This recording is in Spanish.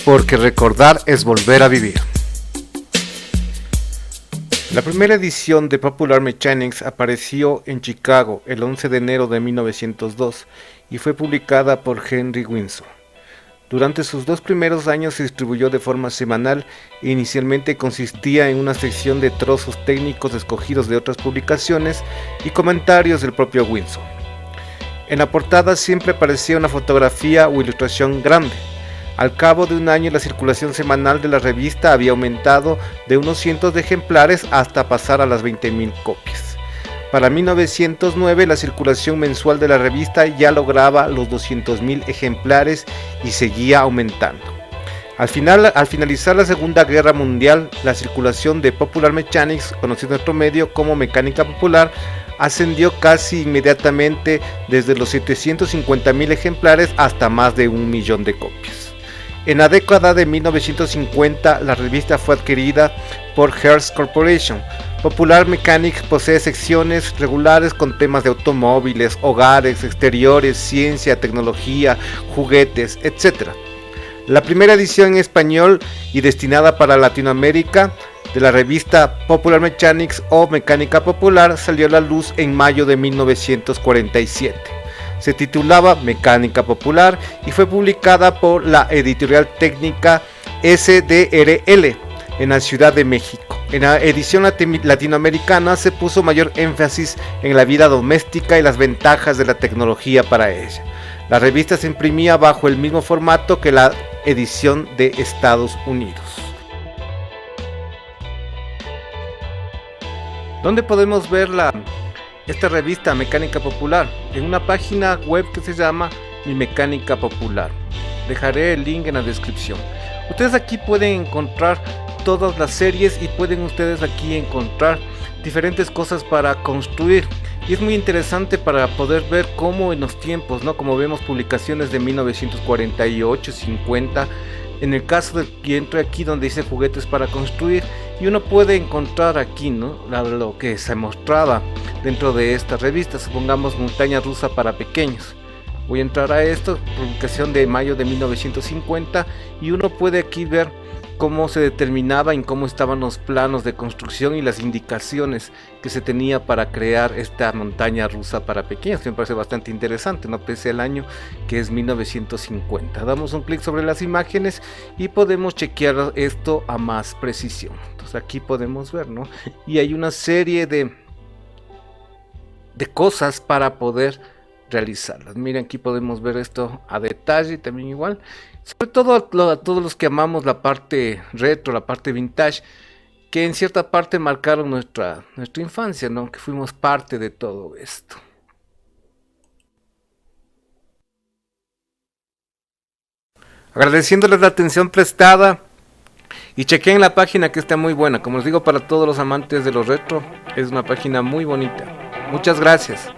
porque recordar es volver a vivir. La primera edición de Popular Mechanics apareció en Chicago el 11 de enero de 1902 y fue publicada por Henry Winsor. Durante sus 2 primeros años se distribuyó de forma semanal e inicialmente consistía en una sección de trozos técnicos escogidos de otras publicaciones y comentarios del propio Winsor. En la portada siempre aparecía una fotografía o ilustración grande. Al cabo de un año la circulación semanal de la revista había aumentado de unos cientos de ejemplares hasta pasar a las 20.000 copias. Para 1909 la circulación mensual de la revista ya lograba los 200.000 ejemplares y seguía aumentando. Al finalizar la Segunda Guerra Mundial, la circulación de Popular Mechanics, conocido en nuestro medio como Mecánica Popular, ascendió casi inmediatamente desde los 750.000 ejemplares hasta más de 1 millón de copias. En la década de 1950 la revista fue adquirida por Hearst Corporation. Popular Mechanics posee secciones regulares con temas de automóviles, hogares, exteriores, ciencia, tecnología, juguetes, etc. La primera edición en español y destinada para Latinoamérica de la revista Popular Mechanics o Mecánica Popular salió a la luz en mayo de 1947. Se titulaba Mecánica Popular y fue publicada por la editorial técnica SDRL en la Ciudad de México. En la edición latinoamericana se puso mayor énfasis en la vida doméstica y las ventajas de la tecnología para ella. La revista se imprimía bajo el mismo formato que la edición de Estados Unidos. ¿Dónde podemos ver esta revista Mecánica Popular? En una página web que se llama Mi Mecánica Popular. Dejaré el link en la descripción. Ustedes aquí pueden encontrar todas las series y pueden ustedes aquí encontrar diferentes cosas para construir. Y es muy interesante para poder ver cómo en los tiempos, ¿no? Como vemos publicaciones de 1948, 50. En el caso de que entre aquí donde dice juguetes para construir, y uno puede encontrar aquí, ¿no? Lo que se mostraba dentro de esta revista. Supongamos montaña rusa para pequeños. Voy a entrar a esto, publicación de mayo de 1950, y uno puede aquí ver cómo se determinaba y cómo estaban los planos de construcción y las indicaciones que se tenía para crear esta montaña rusa para pequeños. Me parece bastante interesante, no pese el año que es 1950. Damos un clic sobre las imágenes y podemos chequear esto a más precisión. Entonces aquí podemos ver, ¿no? Y hay una serie de cosas para poder realizarlas. Miren, aquí podemos ver esto a detalle también igual. Sobre todo a todos los que amamos la parte retro, la parte vintage, que en cierta parte marcaron nuestra infancia, ¿no? Que fuimos parte de todo esto. Agradeciéndoles la atención prestada y chequen la página que está muy buena. Como les digo, para todos los amantes de los retro, es una página muy bonita. Muchas gracias.